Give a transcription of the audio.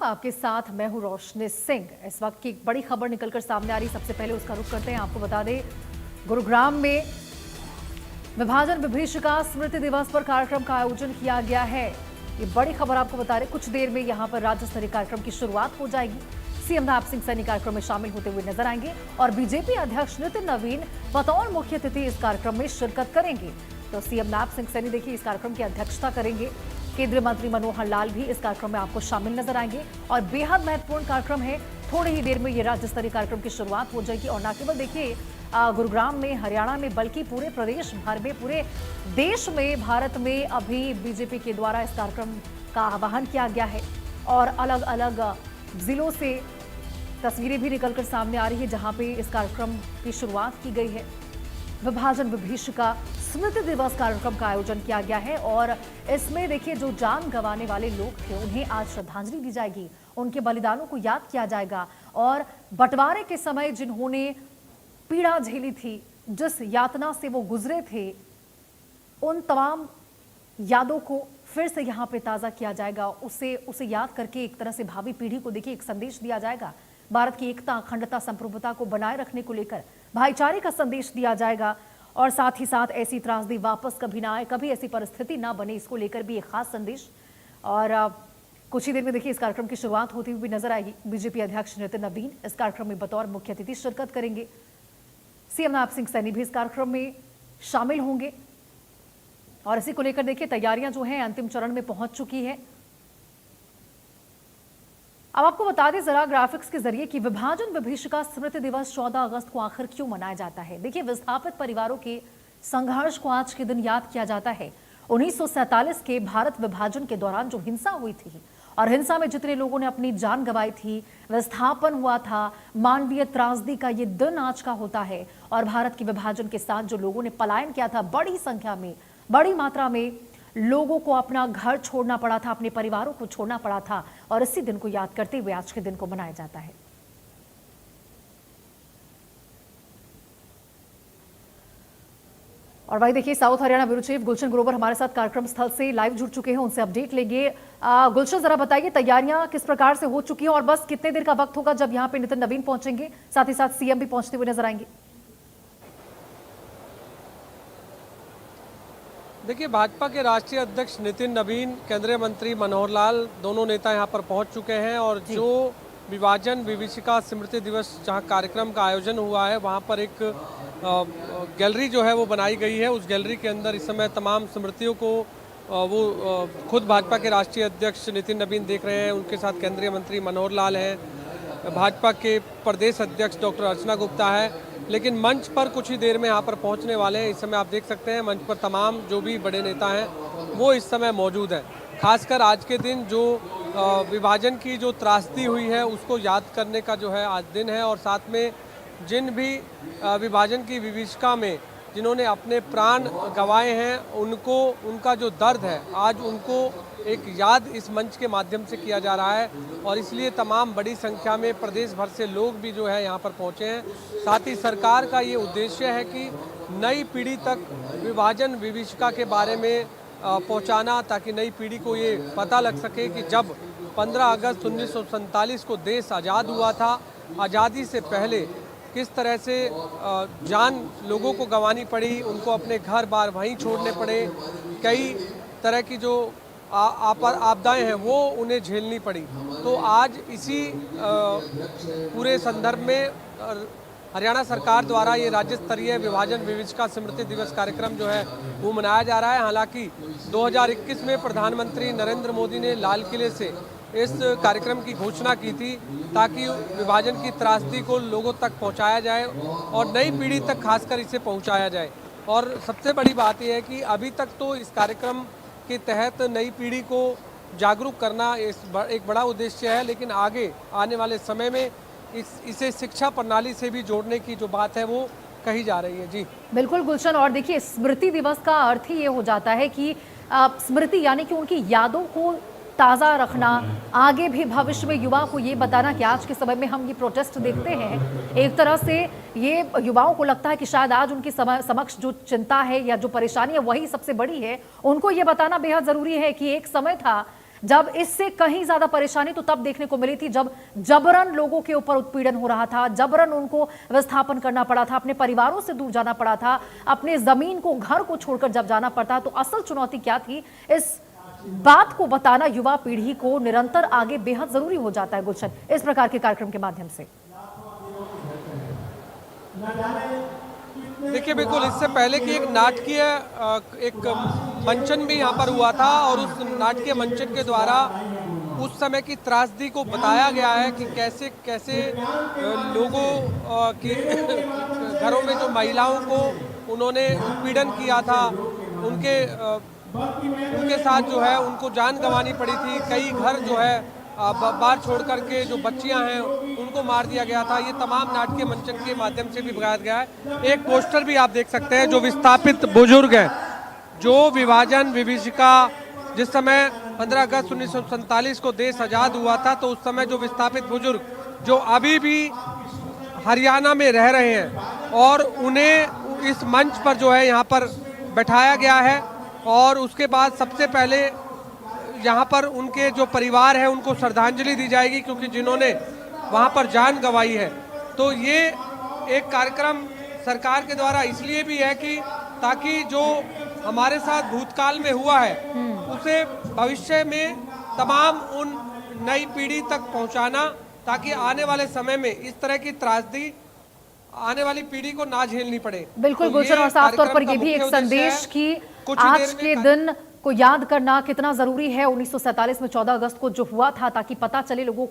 आदाब, आपके साथ मैं हूं रोशनी सिंह। इस वक्त की एक बड़ी खबर निकलकर सामने आ रही, सबसे पहले उसका रुख करते हैं। आपको बता दें, गुरुग्राम में विभाजन विभीषिका स्मृति दिवस पर कार्यक्रम का आयोजन किया गया है। ये बड़ी खबर आपको बता रहे, कुछ देर में यहां पर राज्य स्तरीय कार्यक्रम की शुरुआत हो जाएगी। सीएम नैब सिंह सैनी कार्यक्रम में शामिल होते हुए नजर आएंगे और बीजेपी अध्यक्ष नितिन नवीन बतौर मुख्य अतिथि इस कार्यक्रम में शिरकत करेंगे। तो सीएम नैब सिंह सैनी देखिए इस कार्यक्रम की अध्यक्षता करेंगे। केंद्रीय मंत्री मनोहर लाल भी इस कार्यक्रम में आपको शामिल नजर आएंगे और बेहद महत्वपूर्ण कार्यक्रम है। थोड़ी ही देर में ये राज्य स्तरीय कार्यक्रम की शुरुआत हो जाएगी और न केवल देखिए गुरुग्राम में, हरियाणा में, बल्कि पूरे प्रदेश भर में, पूरे देश में, भारत में अभी बीजेपी के द्वारा इस कार्यक्रम का आह्वान किया गया है और अलग अलग जिलों से तस्वीरें भी निकलकर सामने आ रही है जहां पे इस कार्यक्रम की शुरुआत की गई है। विभाजन विभीषिका स्मृति दिवस कार्यक्रम का आयोजन किया गया है और इसमें देखिए जो जान गंवाने वाले लोग थे उन्हें आज श्रद्धांजलि दी जाएगी, उनके बलिदानों को याद किया जाएगा और बंटवारे के समय जिन्होंने पीड़ा झेली थी, जिस यातना से वो गुजरे थे, उन तमाम यादों को फिर से यहाँ पे ताज़ा किया जाएगा। उसे याद करके एक तरह से भावी पीढ़ी को देखिए एक संदेश दिया जाएगा। भारत की एकता, अखंडता, संप्रभुता को बनाए रखने को लेकर भाईचारे का संदेश दिया जाएगा और साथ ही साथ ऐसी त्रासदी वापस कभी ना आए, कभी ऐसी परिस्थिति ना बने, इसको लेकर भी एक खास संदेश। और कुछ ही देर में देखिए इस कार्यक्रम की शुरुआत होती हुई नजर आएगी। बीजेपी अध्यक्ष नितिन नवीन इस कार्यक्रम में बतौर मुख्य अतिथि शिरकत करेंगे। सीएम नैब सिंह सैनी भी इस कार्यक्रम में शामिल होंगे और इसी को लेकर देखिए तैयारियां जो हैं अंतिम चरण में पहुंच चुकी है। अब आपको बता दें जरा ग्राफिक्स के जरिए कि विभाजन विभीषिका स्मृति दिवस 14 अगस्त को आखिर क्यों मनाया जाता है। देखिए विस्थापित परिवारों के संघर्ष को आज के दिन याद किया जाता है। 1947 के भारत विभाजन के दौरान जो हिंसा हुई थी और हिंसा में जितने लोगों ने अपनी जान गंवाई थी, विस्थापन हुआ था, मानवीय त्रासदी का ये दिन आज का होता है। और भारत के विभाजन के साथ जो लोगों ने पलायन किया था, बड़ी संख्या में, बड़ी मात्रा में लोगों को अपना घर छोड़ना पड़ा था, अपने परिवारों को छोड़ना पड़ा था और इसी दिन को याद करते हुए आज के दिन को मनाया जाता है। और भाई देखिए south Haryana bureau chief Gulshan Grover हमारे साथ कार्यक्रम स्थल से लाइव जुड़ चुके हैं, उनसे अपडेट लेंगे। गुलशन जरा बताइए तैयारियां किस प्रकार से हो चुकी हैं और बस कितने देर का वक्त होगा जब यहाँ पे नितिन नवीन पहुंचेंगे, साथ ही साथ सीएम भी पहुंचते हुए नजर आएंगे। देखिए भाजपा के राष्ट्रीय अध्यक्ष नितिन नवीन, केंद्रीय मंत्री मनोहर लाल, दोनों नेता यहां पर पहुंच चुके हैं और जो विभाजन विभीषिका स्मृति दिवस जहां कार्यक्रम का आयोजन हुआ है वहां पर एक गैलरी जो है वो बनाई गई है। उस गैलरी के अंदर इस समय तमाम स्मृतियों को वो खुद भाजपा के राष्ट्रीय अध्यक्ष नितिन नवीन देख रहे हैं, उनके साथ केंद्रीय मंत्री मनोहर लाल हैं, भाजपा के प्रदेश अध्यक्ष डॉक्टर अर्चना गुप्ता है। लेकिन मंच पर कुछ ही देर में यहाँ पर पहुँचने वाले हैं। इस समय आप देख सकते हैं मंच पर तमाम जो भी बड़े नेता हैं वो इस समय मौजूद हैं। खासकर आज के दिन जो विभाजन की जो त्रासदी हुई है उसको याद करने का जो है आज दिन है और साथ में जिन भी विभाजन की विभीषिका में जिन्होंने अपने प्राण गंवाए हैं उनको, उनका जो दर्द है आज उनको एक याद इस मंच के माध्यम से किया जा रहा है और इसलिए तमाम बड़ी संख्या में प्रदेश भर से लोग भी जो है यहाँ पर पहुँचे हैं। साथ ही सरकार का ये उद्देश्य है कि नई पीढ़ी तक विभाजन विभीषिका के बारे में पहुँचाना, ताकि नई पीढ़ी को ये पता लग सके कि जब 15 अगस्त 1947 को देश आज़ाद हुआ था, आज़ादी से पहले किस तरह से जान लोगों को गंवानी पड़ी, उनको अपने घर बार वहीं छोड़ने पड़े, कई तरह की जो आपदाएं हैं वो उन्हें झेलनी पड़ी। तो आज इसी पूरे संदर्भ में हरियाणा सरकार द्वारा ये राज्य स्तरीय विभाजन विभीषिका स्मृति दिवस कार्यक्रम जो है वो मनाया जा रहा है। हालांकि 2021 में प्रधानमंत्री नरेंद्र मोदी ने लाल किले से इस कार्यक्रम की घोषणा की थी ताकि विभाजन की त्रासदी को लोगों तक पहुंचाया जाए और नई पीढ़ी तक खासकर इसे पहुंचाया जाए। और सबसे बड़ी बात यह है कि अभी तक तो इस कार्यक्रम के तहत नई पीढ़ी को जागरूक करना एक बड़ा उद्देश्य है, लेकिन आगे आने वाले समय में इसे शिक्षा प्रणाली से भी जोड़ने की जो बात है वो कही जा रही है। जी बिल्कुल गुलशन, और देखिए स्मृति दिवस का अर्थ ही ये हो जाता है कि स्मृति यानी कि उनकी यादों को ताज़ा रखना, आगे भी भविष्य में युवा को ये बताना कि आज के समय में हम ये प्रोटेस्ट देखते हैं, एक तरह से ये युवाओं को लगता है कि शायद आज उनकी समक्ष जो चिंता है या जो परेशानी है वही सबसे बड़ी है। उनको ये बताना बेहद ज़रूरी है कि एक समय था जब इससे कहीं ज्यादा परेशानी तो तब देखने को मिली थी जब जबरन लोगों के ऊपर उत्पीड़न हो रहा था, जबरन उनको विस्थापन करना पड़ा था, अपने परिवारों से दूर जाना पड़ा था, अपने जमीन को, घर को छोड़कर जब जाना पड़ता। तो असल चुनौती क्या थी, इस बात को बताना युवा पीढ़ी को निरंतर आगे बेहद जरूरी हो जाता है गुलशन, इस प्रकार के कार्यक्रम के माध्यम से। देखिए, बिल्कुल इससे पहले कि एक नाटकीय एक मंचन भी यहाँ पर हुआ था और उस नाटकीय मंचन के द्वारा उस समय की त्रासदी को बताया गया है कि कैसे कैसे लोगों की घरों में जो महिलाओं को उन्होंने उत्पीड़न किया था, उनके साथ जो है उनको जान गंवानी पड़ी थी। कई घर जो है बाहर छोड़ करके जो बच्चियां हैं उनको मार दिया गया था। ये तमाम नाटकीय मंचन के माध्यम से भी बताया गया है। एक पोस्टर भी आप देख सकते हैं, जो विस्थापित बुजुर्ग हैं, जो विभाजन विभीषिका जिस समय 15 अगस्त 1947 को देश आज़ाद हुआ था, तो उस समय जो विस्थापित बुजुर्ग जो अभी भी हरियाणा में रह रहे हैं और उन्हें इस मंच पर जो है यहाँ पर बैठाया गया है और उसके बाद सबसे पहले यहाँ पर उनके जो परिवार है उनको श्रद्धांजलि दी जाएगी, क्योंकि जिन्होंने वहाँ पर जान गंवाई है। तो ये एक कार्यक्रम सरकार के द्वारा इसलिए भी है कि ताकि जो हमारे साथ भूतकाल में हुआ है उसे भविष्य में तमाम उन नई पीढ़ी तक पहुँचाना, ताकि आने वाले समय में इस तरह की त्रासदी आने वाली पीढ़ी को ना झेलनी पड़े। बिल्कुल तो गुलशन, और साफ तौर पर ये भी एक मुख्य उद्देश्य संदेश है कि कुछ ही आज देर के में दिन को याद करना कितना जरूरी है। 1947 में 14 अगस्त को जो हुआ था, ताकि पता चले लोगों